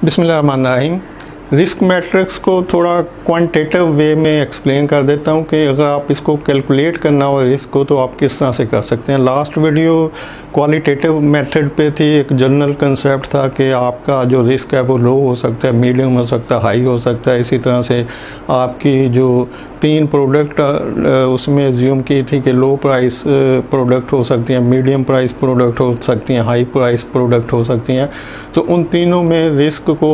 बिस्मिल्लाहिर्रहमानिर्रहीम। Risk matrix को थोड़ा क्वांटिटेटिव वे में एक्सप्लेन कर देता हूँ कि अगर आप इसको कैलकुलेट करना हो रिस्क को तो आप किस तरह से कर सकते हैं। लास्ट वीडियो क्वालिटेटिव मेथड पे थी, एक जनरल कंसेप्ट था कि आपका जो रिस्क है वो लो हो सकता है, मीडियम हो सकता है, हाई हो सकता है। इसी तरह से आपकी जो 3 प्रोडक्ट उसमें एज्यूम की थी कि लो प्राइस प्रोडक्ट हो सकती हैं, मीडियम प्राइस प्रोडक्ट हो सकती हैं, हाई प्राइस प्रोडक्ट हो सकती हैं। तो उन तीनों में रिस्क को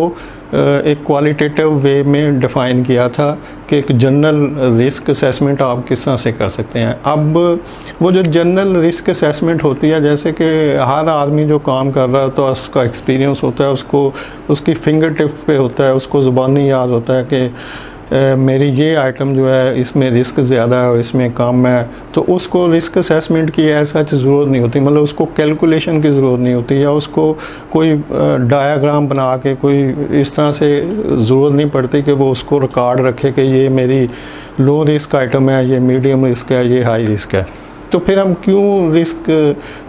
एक क्वालिटेटिव वे में डिफ़ाइन किया था कि एक जनरल रिस्क असेसमेंट आप किस तरह से कर सकते हैं। अब वो जो जनरल रिस्क असेसमेंट होती है, जैसे कि हर आदमी जो काम कर रहा है तो उसका एक्सपीरियंस होता है, उसको उसकी फिंगर टिप पे होता है, उसको ज़ुबानी याद होता है कि मेरी ये आइटम जो है इसमें रिस्क ज़्यादा है और इसमें कम है। तो उसको रिस्क असेसमेंट की ऐसा ज़रूरत नहीं होती, मतलब उसको कैलकुलेशन की ज़रूरत नहीं होती, या उसको कोई डायाग्राम बना के कोई इस तरह से ज़रूरत नहीं पड़ती कि वो उसको रिकॉर्ड रखे कि ये मेरी लो रिस्क आइटम है, ये मीडियम रिस्क है, ये हाई रिस्क है। तो फिर हम क्यों रिस्क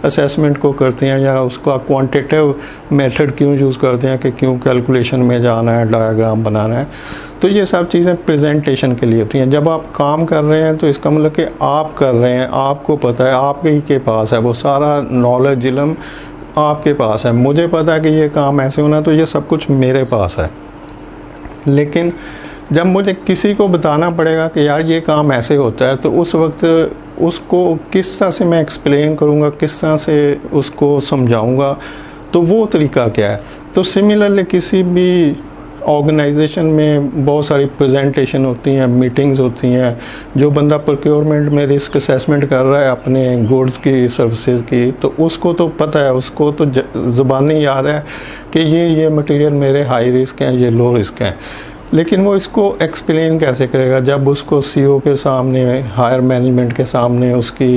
असेसमेंट को करते हैं या उसका क्वांटिटेटिव मेथड क्यों यूज़ करते हैं कि क्यों कैलकुलेशन में जाना है, डायग्राम बनाना है। तो ये सब चीज़ें प्रेजेंटेशन के लिए होती हैं। जब आप काम कर रहे हैं तो इसका मतलब कि आप कर रहे हैं, आपको पता है, आपके ही के पास है वो सारा नॉलेज, इल्म आपके पास है। मुझे पता है कि ये काम ऐसे होना, तो ये सब कुछ मेरे पास है। लेकिन जब मुझे किसी को बताना पड़ेगा कि यार ये काम ऐसे होता है, तो उस वक्त उसको किस तरह से मैं एक्सप्लेन करूँगा, किस तरह से उसको समझाऊँगा, तो वो तरीका क्या है। तो सिमिलरली किसी भी ऑर्गेनाइजेशन में बहुत सारी प्रेजेंटेशन होती हैं, मीटिंग्स होती हैं। जो बंदा प्रोक्योरमेंट में रिस्क असेसमेंट कर रहा है अपने गुड्स की, सर्विसेज की, तो उसको तो पता है, उसको तो ज़ुबानी याद है कि ये मटेरियल मेरे हाई रिस्क हैं, ये लो रिस्क हैं। लेकिन वो इसको एक्सप्लेन कैसे करेगा जब उसको सीईओ के सामने, हायर मैनेजमेंट के सामने उसकी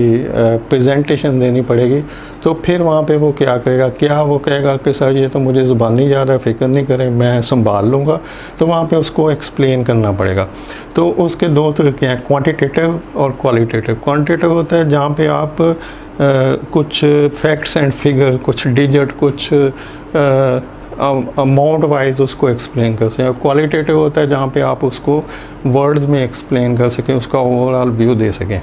प्रेजेंटेशन देनी पड़ेगी। तो फिर वहाँ पे वो क्या करेगा, क्या वो कहेगा कि सर ये तो मुझे ज़ुबानी याद है, फ़िक्र नहीं करें, मैं संभाल लूँगा। तो वहाँ पे उसको एक्सप्लेन करना पड़ेगा। तो उसके 2 तरीके हैं, क्वांटिटेटिव और क्वालिटेटिव। क्वांटिटेटिव होता है जहाँ पे आप कुछ फैक्ट्स एंड फिगर, कुछ डिजिट, कुछ अमाउंट वाइज उसको एक्सप्लेन कर सकें। क्वालिटेटिव होता है जहाँ पे आप उसको वर्ड्स में एक्सप्लेन कर सकें, उसका ओवरऑल व्यू दे सकें।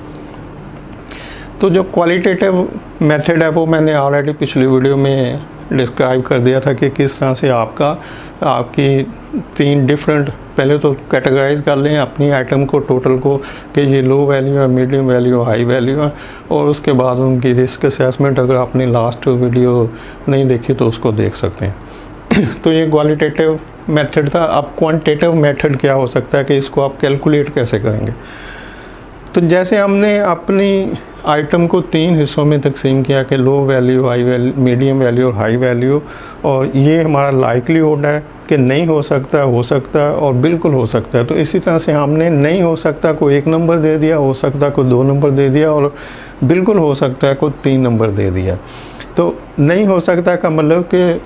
तो जो क्वालिटेटिव मेथड है वो मैंने ऑलरेडी पिछली वीडियो में डिस्क्राइब कर दिया था कि किस तरह से आपकी 3 डिफरेंट, पहले तो कैटेगराइज कर लें अपनी आइटम को, टोटल को, कि ये लो वैल्यू है, मीडियम वैल्यू, हाई वैल्यू है, और उसके बाद उनकी रिस्क असेसमेंट अगर आपने लास्ट वीडियो नहीं देखी तो उसको देख सकते हैं। तो ये क्वालिटेटिव मेथड था। अब क्वांटिटेटिव मेथड क्या हो सकता है कि इसको आप कैलकुलेट कैसे करेंगे। तो जैसे हमने अपनी आइटम को 3 हिस्सों में तकसीम किया कि low value, high value, medium value और हाई वैल्यू, और ये हमारा लाइकलीहुड है कि नहीं हो सकता, हो सकता है और बिल्कुल हो सकता है। तो इसी तरह से हमने नहीं हो सकता को 1 नंबर दे दिया, हो सकता को 2 नंबर दे दिया, और बिल्कुल हो सकता है को 3 नंबर दे दिया। तो नहीं हो सकता का मतलब कि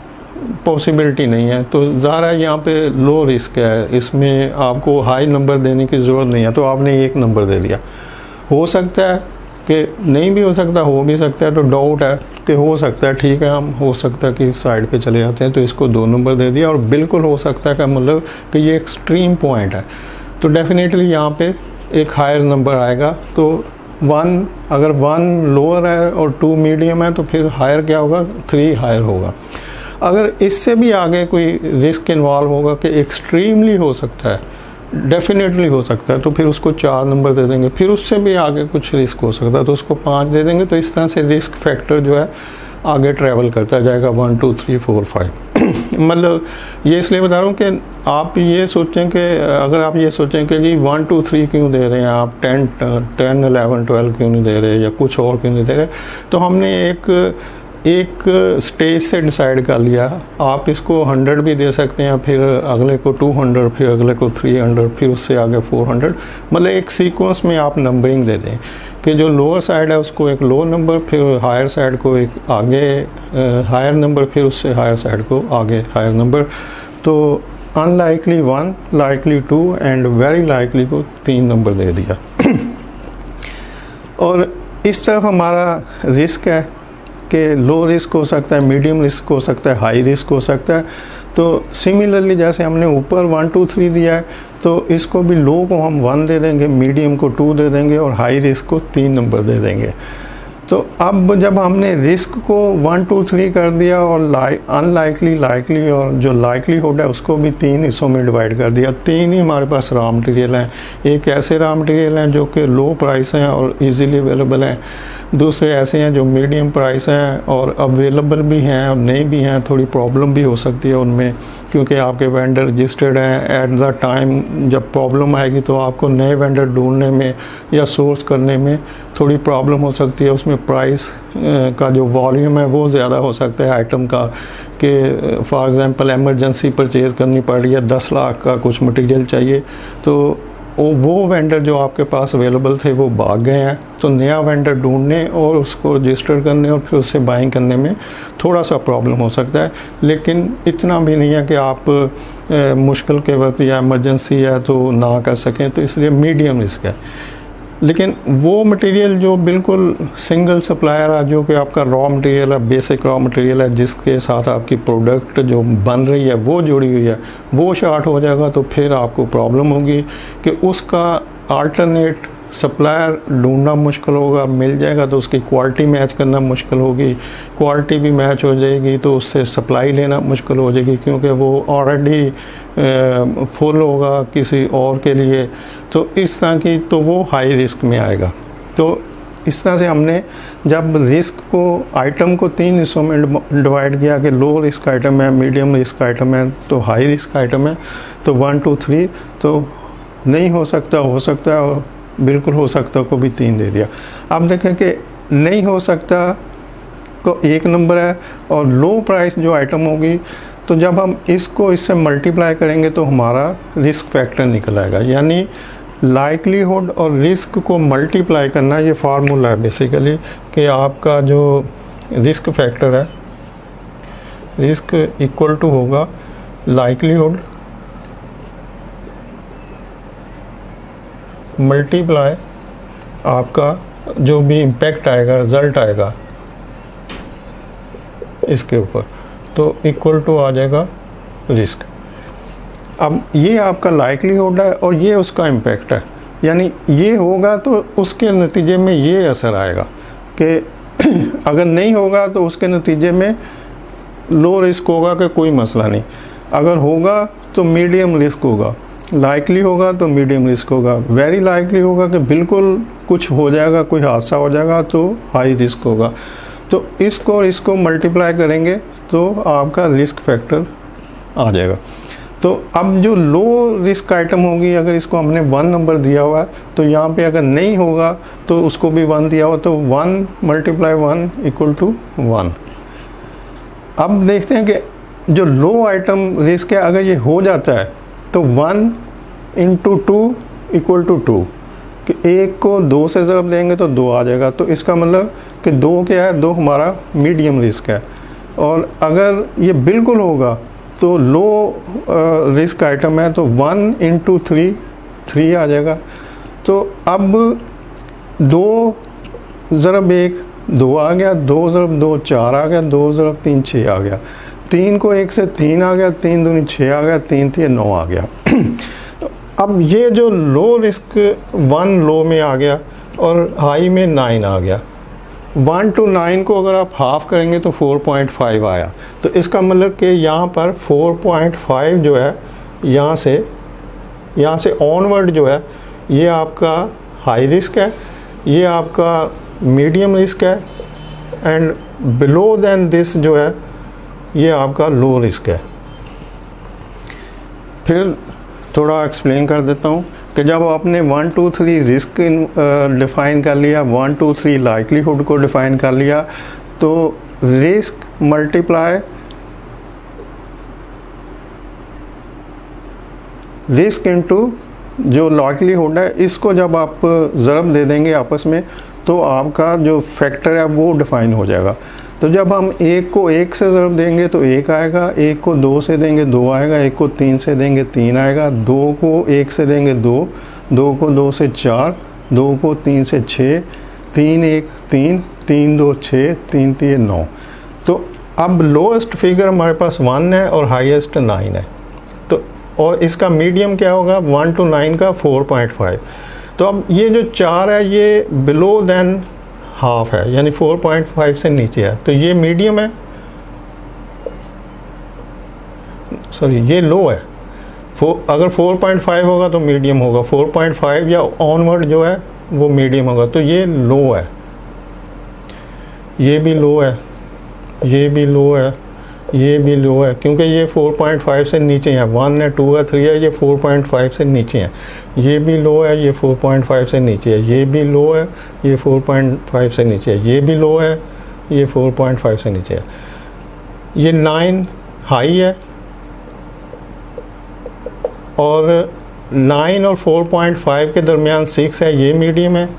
पॉसिबिलिटी नहीं है, तो ज़ाहिर है यहाँ पे लो रिस्क है, इसमें आपको हाई नंबर देने की ज़रूरत नहीं है, तो आपने 1 नंबर दे दिया। हो सकता है कि नहीं भी हो सकता, हो भी सकता है, तो डाउट है कि हो सकता है, ठीक है, हम हो सकता है कि साइड पे चले जाते हैं, तो इसको 2 नंबर दे दिया। और बिल्कुल हो सकता है का मतलब कि ये एक्सट्रीम पॉइंट है, तो डेफिनेटली यहाँ पे एक हायर नंबर आएगा। तो 1, अगर 1 लोअर है और 2 मीडियम है, तो फिर हायर क्या होगा, 3 हायर होगा। अगर इससे भी आगे कोई रिस्क इन्वॉल्व होगा कि एक्सट्रीमली हो सकता है, डेफिनेटली हो सकता है, तो फिर उसको 4 नंबर दे देंगे। फिर उससे भी आगे कुछ रिस्क हो सकता है तो उसको 5 दे देंगे। तो इस तरह से रिस्क फैक्टर जो है आगे ट्रैवल करता जाएगा, 1 2 3 4 5। मतलब ये इसलिए बता रहा हूँ कि आप ये सोचें कि अगर आप ये सोचें कि जी 1 2 3 क्यों दे रहे हैं आप, 10 11 12 क्यों नहीं दे रहे, या कुछ और क्यों नहीं दे रहे, तो हमने एक स्टेज से डिसाइड कर लिया। आप इसको 100 भी दे सकते हैं, फिर अगले को 200, फिर अगले को 300, फिर उससे आगे 400। मतलब एक सीक्वेंस में आप नंबरिंग दे दें कि जो लोअर साइड है उसको एक लो नंबर, फिर हायर साइड को एक आगे हायर नंबर, फिर उससे हायर साइड को आगे हायर नंबर। तो unlikely 1, likely 2 and very likely को 3 नंबर दे दिया। और इस तरफ हमारा रिस्क है कि लो रिस्क हो सकता है, मीडियम रिस्क हो सकता है, हाई रिस्क हो सकता है। तो सिमिलरली जैसे हमने ऊपर 1 2 3 दिया है, तो इसको भी लो को हम 1 दे देंगे, मीडियम को 2 दे देंगे और हाई रिस्क को 3 नंबर दे देंगे। तो अब जब हमने रिस्क को 1 2 3 कर दिया और अनलाइकली, लाइकली और जो लाइकलीहुड है उसको भी 3 हिस्सों में डिवाइड कर दिया। 3 ही हमारे पास रॉ मटेरियल हैं। एक ऐसे रॉ मटेरियल हैं जो कि लो प्राइस हैं और इजीली अवेलेबल हैं, दूसरे ऐसे हैं जो मीडियम प्राइस हैं और अवेलेबल भी हैं और नहीं भी हैं, थोड़ी प्रॉब्लम भी हो सकती है उनमें, क्योंकि आपके वेंडर रजिस्टर्ड हैं। एट द टाइम जब प्रॉब्लम आएगी तो आपको नए वेंडर ढूंढने में या सोर्स करने में थोड़ी प्रॉब्लम हो सकती है। उसमें प्राइस का जो वॉल्यूम है वो ज़्यादा हो सकता है आइटम का, कि फॉर एग्ज़ाम्पल एमरजेंसी परचेज़ करनी पड़ रही है, 10 लाख का कुछ मटेरियल चाहिए, तो वो वेंडर जो आपके पास अवेलेबल थे वो भाग गए हैं। तो नया वेंडर ढूंढने और उसको रजिस्टर करने और फिर उससे बाइंग करने में थोड़ा सा प्रॉब्लम हो सकता है, लेकिन इतना भी नहीं है कि आप मुश्किल के वक्त या इमरजेंसी है तो ना कर सकें, तो इसलिए मीडियम रिस्क है। लेकिन वो मटेरियल जो बिल्कुल सिंगल सप्लायर है, जो कि आपका रॉ मटेरियल है, बेसिक रॉ मटेरियल है, जिसके साथ आपकी प्रोडक्ट जो बन रही है वो जुड़ी हुई है, वो शॉर्ट हो जाएगा तो फिर आपको प्रॉब्लम होगी कि उसका अल्टरनेट सप्लायर ढूंढना मुश्किल होगा। मिल जाएगा तो उसकी क्वालिटी मैच करना मुश्किल होगी, क्वालिटी भी मैच हो जाएगी तो उससे सप्लाई लेना मुश्किल हो जाएगी, क्योंकि वो ऑलरेडी फुल होगा किसी और के लिए। तो इस तरह की, तो वो हाई रिस्क में आएगा। तो इस तरह से हमने जब रिस्क को, आइटम को 3 हिस्सों में डिवाइड किया कि लो रिस्क आइटम है, मीडियम रिस्क आइटम है, तो हाई रिस्क आइटम है, तो 1 2 3 तो नहीं हो सकता, हो सकता है और बिल्कुल हो सकता को भी 3 दे दिया। अब देखें कि नहीं हो सकता को 1 नंबर है और लो प्राइस जो आइटम होगी, तो जब हम इसको इससे मल्टीप्लाई करेंगे तो हमारा रिस्क फैक्टर निकल आएगा। यानी लाइकलीहुड और रिस्क को मल्टीप्लाई करना, ये फार्मूला है बेसिकली, कि आपका जो रिस्क फैक्टर है, रिस्क इक्वल टू होगा लाइकलीहुड मल्टीप्लाई आपका जो भी इम्पैक्ट आएगा, रिज़ल्ट आएगा इसके ऊपर, तो इक्वल टू आ जाएगा रिस्क। अब ये आपका लाइकलीहुड है और ये उसका इम्पैक्ट है, यानी ये होगा तो उसके नतीजे में ये असर आएगा कि अगर नहीं होगा तो उसके नतीजे में लो रिस्क होगा कि कोई मसला नहीं, अगर होगा तो मीडियम रिस्क होगा, लाइकली होगा तो मीडियम रिस्क होगा, वेरी लाइकली होगा कि बिल्कुल कुछ हो जाएगा, कोई हादसा हो जाएगा तो हाई रिस्क होगा। तो इसको मल्टीप्लाई करेंगे तो आपका रिस्क फैक्टर आ जाएगा। तो अब जो लो रिस्क आइटम होगी, अगर इसको हमने 1 नंबर दिया हुआ है, तो यहाँ पे अगर नहीं होगा तो उसको भी 1 दिया हुआ, तो 1 × 1 = 1। अब देखते हैं कि जो लो आइटम रिस्क है, अगर ये हो जाता है तो 1 × 2 = 2, कि 1 को 2 से ज़रब देंगे तो 2 आ जाएगा। तो इसका मतलब कि 2 क्या है, 2 हमारा मीडियम रिस्क है। और अगर ये बिल्कुल होगा तो लो रिस्क आइटम है, तो 1 × 3 3 आ जाएगा। तो अब 2 ज़रब 1 2 आ गया, 2 ज़रब 2 4 आ गया, 2 ज़रब 3 6 आ गया, 3 को 1 से 3 आ गया, 3 दूनी 6 आ गया, 3 3 9 आ गया। अब ये जो लो रिस्क 1 लो में आ गया और हाई में 9 आ गया। 1 to 9 को अगर आप हाफ करेंगे तो 4.5 आया। तो इसका मतलब कि यहाँ पर 4.5 जो है, यहाँ से ऑनवर्ड जो है, ये आपका हाई रिस्क है, ये आपका मीडियम रिस्क है, एंड बिलो देन दिस जो है ये आपका लो रिस्क है। फिर थोड़ा एक्सप्लेन कर देता हूँ कि जब आपने 1 2 3 रिस्क डिफ़ाइन कर लिया, 1 2 3 लाइकलीहुड को डिफ़ाइन कर लिया, तो रिस्क मल्टीप्लाई रिस्क इनटू जो लाइकलीहुड है, इसको जब आप ज़रब दे देंगे आपस में, तो आपका जो फैक्टर है वो डिफ़ाइन हो जाएगा। तो जब हम 1 को 1 से ज़रब देंगे तो 1 आएगा, 1 को 2 से देंगे 2 आएगा, 1 को 3 से देंगे 3 आएगा, 2 को 1 से देंगे 2 को 2 से 4, 2 को 3 से 6, 3 1 3 3 2 6, 3 3 9। तो अब लोएस्ट फिगर हमारे पास 1 है और हाईएस्ट 9 है। तो और इसका मीडियम क्या होगा, 1 to 9 का 4.5। तो अब ये जो 4 है ये बिलो देन हाफ है, यानी 4.5 से नीचे है, तो ये मीडियम है, सॉरी ये लो है। अगर 4.5 होगा तो मीडियम होगा, 4.5 या ऑनवर्ड जो है वो मीडियम होगा। तो ये लो है, ये भी लो है, ये भी लो है, ये भी लो है, क्योंकि ये 4.5 से नीचे है। 1 है, 2 है, 3 है, ये 4.5 से नीचे है। ये भी लो है, ये 4.5 से नीचे है। ये भी लो है, ये 4.5 से नीचे है। ये भी लो है, ये 4.5 से नीचे है। ये 9 हाई है और 9 और 4.5 के दरमियान 6 है, ये मीडियम है,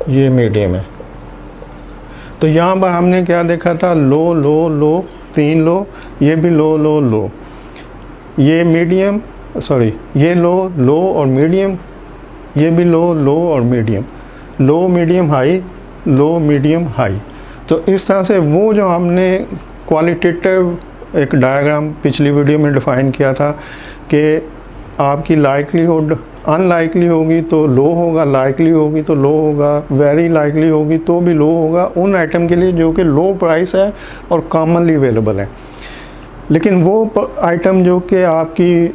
ये मीडियम है। तो यहाँ पर हमने क्या देखा था, लो लो लो, 3 लो, ये भी लो लो लो, ये मीडियम, सॉरी ये लो लो और मीडियम, ये भी लो लो और मीडियम, लो मीडियम हाई, लो मीडियम हाई। तो इस तरह से वो जो हमने क्वालिटेटिव एक डायग्राम पिछली वीडियो में डिफाइन किया था कि आपकी लाइकलीहुड अनलाइकली होगी तो लो होगा, लाइकली होगी तो लो होगा, वेरी लाइकली होगी तो भी लो होगा उन आइटम के लिए जो कि लो प्राइस है और कॉमनली अवेलेबल है। लेकिन वो आइटम जो कि आपकी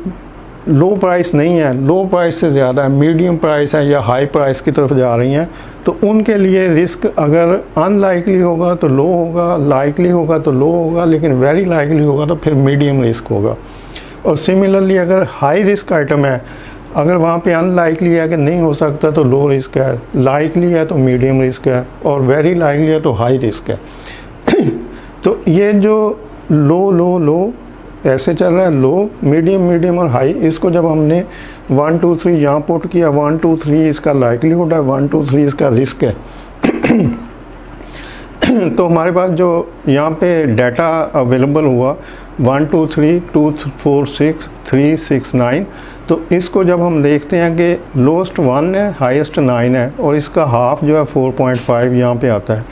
लो प्राइस नहीं है, लो प्राइस से ज़्यादा है, मीडियम प्राइस है या हाई प्राइस की तरफ जा रही हैं, तो उनके लिए रिस्क अगर अनलाइकली होगा तो लो होगा, लाइकली होगा तो लो होगा, लेकिन वेरी लाइकली होगा तो फिर मीडियम रिस्क होगा। और सिमिलरली अगर हाई रिस्क आइटम है, अगर वहाँ पे अनलाइकली है कि नहीं हो सकता तो लो रिस्क है, लाइकली है तो मीडियम रिस्क है, और वेरी लाइकली है तो हाई रिस्क है। तो ये जो लो लो लो ऐसे चल रहा है, लो मीडियम मीडियम और हाई, इसको जब हमने 1 2 3 यहाँ पुट किया, 1 2 3 इसका लाइकलीहुड है, 1 2 3 इसका रिस्क है। तो हमारे पास जो यहाँ पे डाटा अवेलेबल हुआ 1 2 3 2 4 6 3 6 9, तो इसको जब हम देखते हैं कि लोएस्ट 1 है, हाईएस्ट 9 है और इसका हाफ जो है 4.5 यहाँ पे आता है,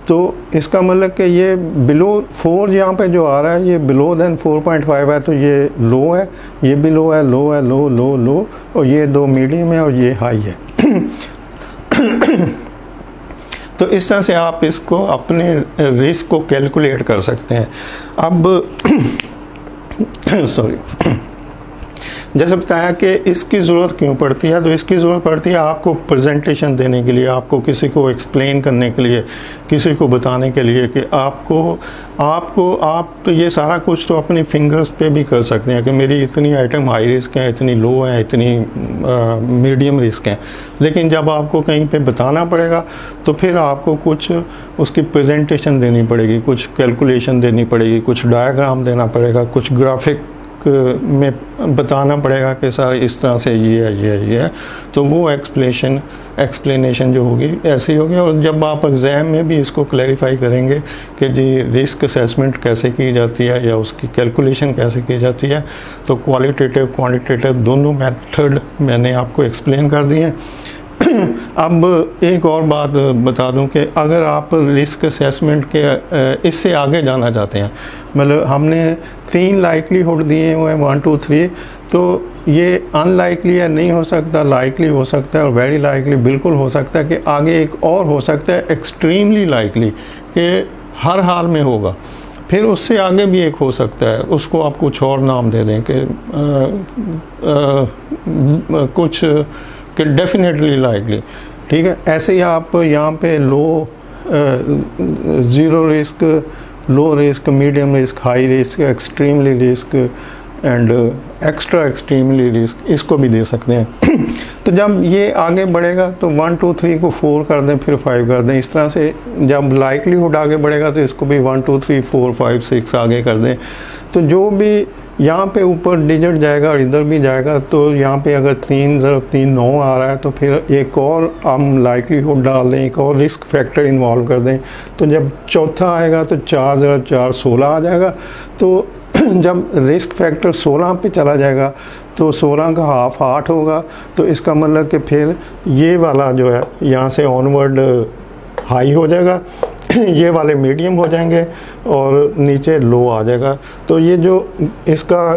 तो इसका मतलब कि ये बिलो 4 यहाँ पे जो आ रहा है ये बिलो देन 4.5 है, तो ये लो है, ये भी लो है, लो है, लो लो लो, और ये 2 मीडियम है और ये हाई है। तो इस तरह से आप इसको अपने रिस्क को कैलकुलेट कर सकते हैं। अब सॉरी, जैसे बताया कि इसकी ज़रूरत क्यों पड़ती है, तो इसकी ज़रूरत पड़ती है आपको प्रेजेंटेशन देने के लिए, आपको किसी को एक्सप्लेन करने के लिए, किसी को बताने के लिए कि आप ये सारा कुछ तो अपनी फिंगर्स पे भी कर सकते हैं कि मेरी इतनी आइटम हाई रिस्क है, इतनी लो है, इतनी मीडियम रिस्क है। लेकिन जब आपको कहीं पे बताना पड़ेगा तो फिर आपको कुछ उसकी प्रेजेंटेशन देनी पड़ेगी, कुछ कैलकुलेशन देनी पड़ेगी, कुछ डायग्राम देना पड़ेगा, कुछ ग्राफिक में बताना पड़ेगा कि सर इस तरह से ये है, ये है। तो वो एक्सप्लेनेशन जो होगी ऐसी होगी। और जब आप एग्ज़ाम में भी इसको क्लैरिफाई करेंगे कि जी रिस्क असेसमेंट कैसे की जाती है या उसकी कैलकुलेशन कैसे की जाती है, तो क्वालिटेटिव क्वांटिटेटिव दोनों मेथड मैंने आपको एक्सप्लेन कर दिए। अब एक और बात बता दूं कि अगर आप रिस्क असेसमेंट के इससे आगे जाना चाहते हैं, मतलब हमने 3 लाइकलीहुड दिए हुए हैं 1 2 3, तो ये अनलाइकली है, नहीं हो सकता, लाइकली हो सकता है और वेरी लाइकली बिल्कुल हो सकता है कि आगे एक और हो सकता है एक्सट्रीमली लाइकली कि हर हाल में होगा। फिर उससे आगे भी एक हो सकता है, उसको आप कुछ और नाम दे दें कि कुछ कि डेफिनेटली लाइकली, ठीक है। ऐसे ही आप यहाँ पे low zero risk, low risk, medium risk, high risk, extremely risk and extra extremely risk, इसको भी दे सकते हैं। तो जब ये आगे बढ़ेगा तो 1 2 3 को 4 कर दें, फिर 5 कर दें। इस तरह से जब लाइकलीहुड आगे बढ़ेगा तो इसको भी 1 2 3 4 5 6 आगे कर दें। तो जो भी यहाँ पे ऊपर डिजिट जाएगा और इधर भी जाएगा, तो यहाँ पे अगर 3 ज़रा 3 9 आ रहा है तो फिर एक और हम लाइकलीहुड डाल दें, एक और रिस्क फैक्टर इन्वॉल्व कर दें। तो जब चौथा आएगा तो 4 ज़रा 4 16 आ जाएगा। तो जब रिस्क फैक्टर 16 पे चला जाएगा तो 16 का हाफ 8 होगा। तो इसका मतलब कि फिर ये वाला जो है यहाँ से ऑनवर्ड हाई हो जाएगा, ये वाले मीडियम हो जाएंगे और नीचे लो आ जाएगा। तो ये जो इसका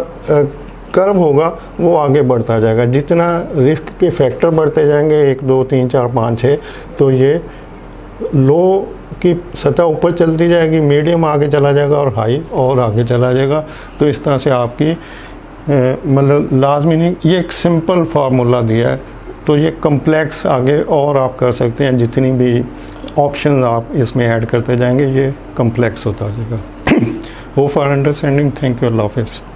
कर्व होगा वो आगे बढ़ता जाएगा। जितना रिस्क के फैक्टर बढ़ते जाएंगे 1 2 3 4 5 6, तो ये लो की सतह ऊपर चलती जाएगी, मीडियम आगे चला जाएगा और हाई और आगे चला जाएगा। तो इस तरह से आपकी मतलब लाजमी नहीं, ये एक सिंपल फार्मूला दिया है, तो ये कम्प्लेक्स आगे और आप कर सकते हैं। जितनी भी ऑप्शन आप इसमें ऐड करते जाएंगे ये कम्प्लेक्स होता जाएगा। Hope for understanding. Thank you. अल्लाह हाफिज़।